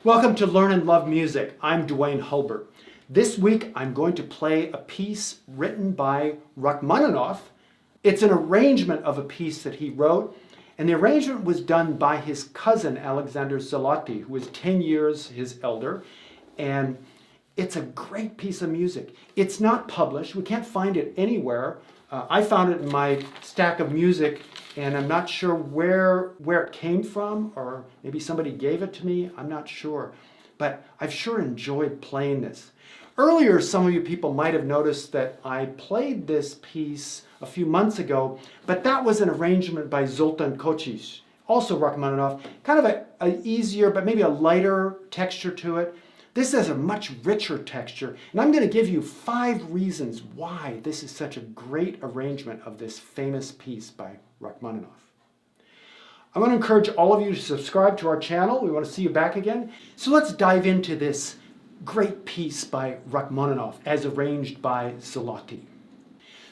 Welcome to Learn and Love Music. I'm Duane Hulbert. This week I'm going to play a piece written by Rachmaninoff. It's an arrangement of a piece that he wrote, and the arrangement was done by his cousin Alexander Siloti, who was 10 years his elder, and it's a great piece of music. It's not published. We can't find it anywhere. I found it in my stack of music, and I'm not sure where it came from, or maybe somebody gave it to me. I'm not sure. But I've sure enjoyed playing this. Earlier, some of you people might have noticed that I played this piece a few months ago, but that was an arrangement by Zoltan Kocsis, also Rachmaninoff. Kind of an easier, but maybe a lighter texture to it. This has a much richer texture, and I'm going to give you 5 reasons why this is such a great arrangement of this famous piece by Rachmaninoff. I want to encourage all of you to subscribe to our channel. We want to see you back again. So let's dive into this great piece by Rachmaninoff as arranged by Siloti.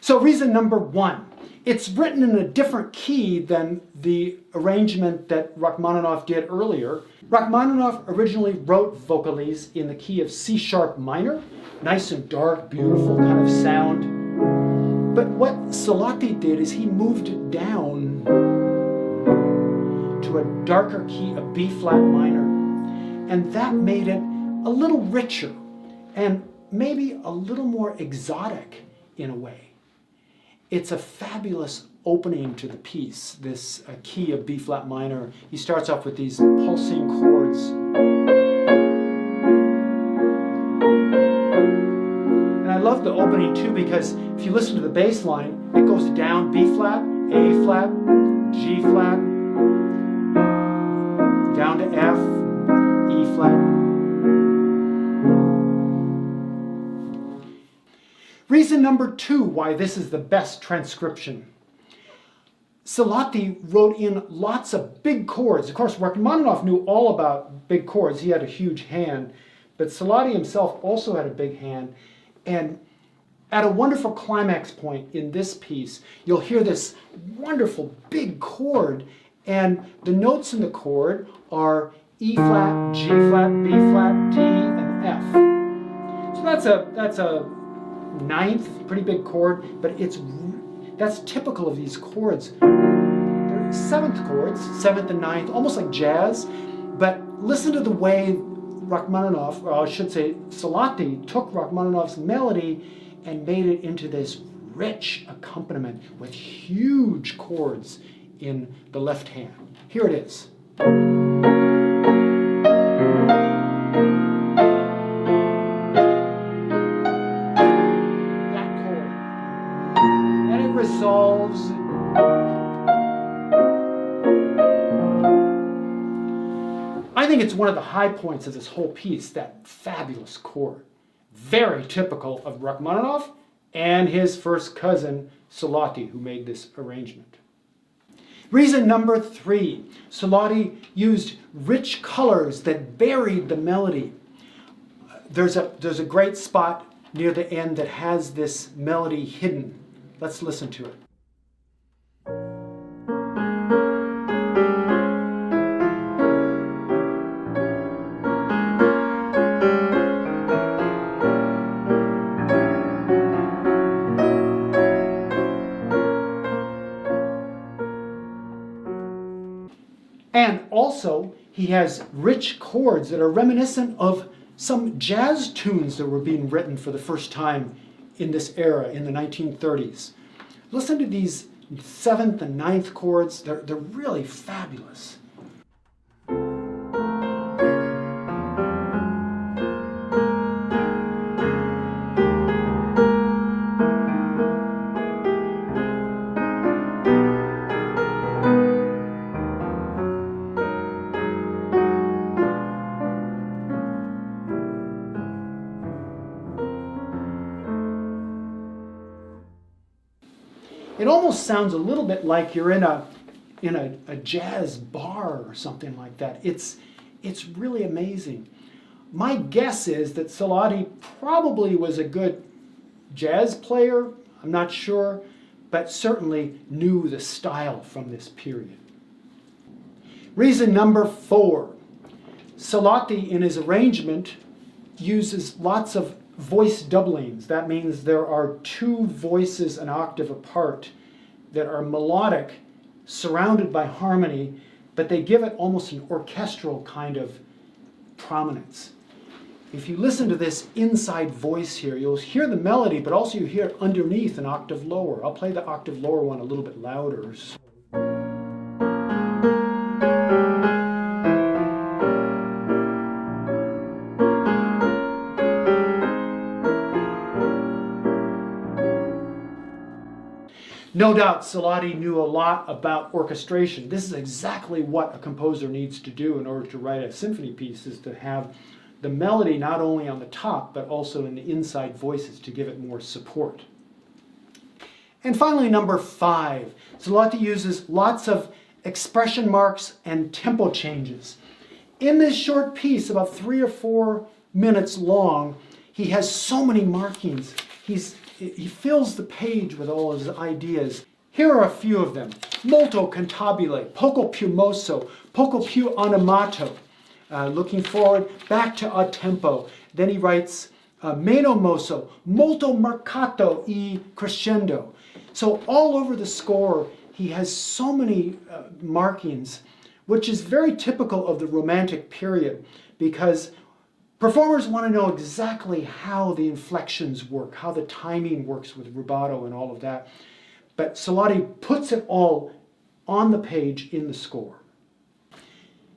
So reason number 1, it's written in a different key than the arrangement that Rachmaninoff did earlier. Rachmaninoff originally wrote Vocalise in the key of C sharp minor, nice and dark, beautiful kind of sound. But what Siloti did is he moved it down to a darker key of B flat minor, and that made it a little richer and maybe a little more exotic in a way. It's a fabulous opening to the piece, this key of B flat minor. He starts off with these pulsing chords. And I love the opening too, because if you listen to the bass line, it goes down B flat, A flat, G flat, down to F, E flat. Reason number 2 why this is the best transcription. Siloti wrote in lots of big chords. Of course, Rachmaninoff knew all about big chords. He had a huge hand. But Siloti himself also had a big hand. And at a wonderful climax point in this piece, you'll hear this wonderful big chord. And the notes in the chord are E flat, G flat, B flat, D, and F. So that's a ninth, pretty big chord, but that's typical of these chords. They're 7th chords, 7th and 9th, almost like jazz, but listen to the way Rachmaninoff, or I should say Siloti, took Rachmaninoff's melody and made it into this rich accompaniment with huge chords in the left hand. Here it is. Resolves. I think it's one of the high points of this whole piece, that fabulous chord. Very typical of Rachmaninoff and his first cousin Siloti, who made this arrangement. Reason number 3, Siloti used rich colors that buried the melody. There's a great spot near the end that has this melody hidden. Let's listen to it. And also, he has rich chords that are reminiscent of some jazz tunes that were being written for the first time in this era, in the 1930s. Listen to these 7th and 9th chords. They're really fabulous. It almost sounds a little bit like you're in a jazz bar or something like that. It's really amazing. My guess is that Siloti probably was a good jazz player. I'm not sure, but certainly knew the style from this period. Reason number 4. Siloti, in his arrangement, uses lots of voice doublings. That means there are two voices an octave apart that are melodic, surrounded by harmony, but they give it almost an orchestral kind of prominence. If you listen to this inside voice here, you'll hear the melody, but also you hear it underneath an octave lower. I'll play the octave lower one a little bit louder. No doubt Siloti knew a lot about orchestration. This is exactly what a composer needs to do in order to write a symphony piece, is to have the melody not only on the top, but also in the inside voices to give it more support. And finally, number 5. Siloti uses lots of expression marks and tempo changes. In this short piece, about 3 or 4 minutes long, he has so many markings. He fills the page with all his ideas. Here are a few of them. Molto cantabile, poco più mosso, poco più animato. Looking forward, back to a tempo. Then he writes meno mosso, molto marcato e crescendo. So all over the score, he has so many markings, which is very typical of the Romantic period, because performers want to know exactly how the inflections work, how the timing works with rubato and all of that. But Siloti puts it all on the page in the score.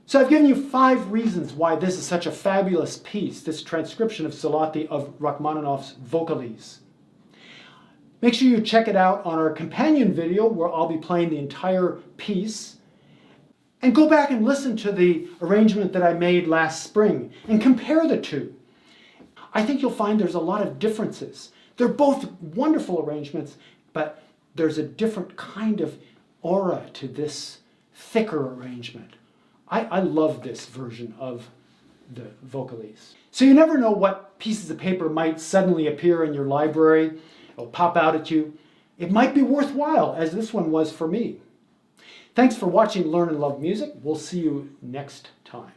So I've given you 5 reasons why this is such a fabulous piece, this transcription of Siloti of Rachmaninoff's Vocalise. Make sure you check it out on our companion video, where I'll be playing the entire piece. And go back and listen to the arrangement that I made last spring and compare the two. I think you'll find there's a lot of differences. They're both wonderful arrangements, but there's a different kind of aura to this thicker arrangement. I love this version of the Vocalise. So you never know what pieces of paper might suddenly appear in your library or pop out at you. It might be worthwhile, as this one was for me. Thanks for watching Learn and Love Music. We'll see you next time.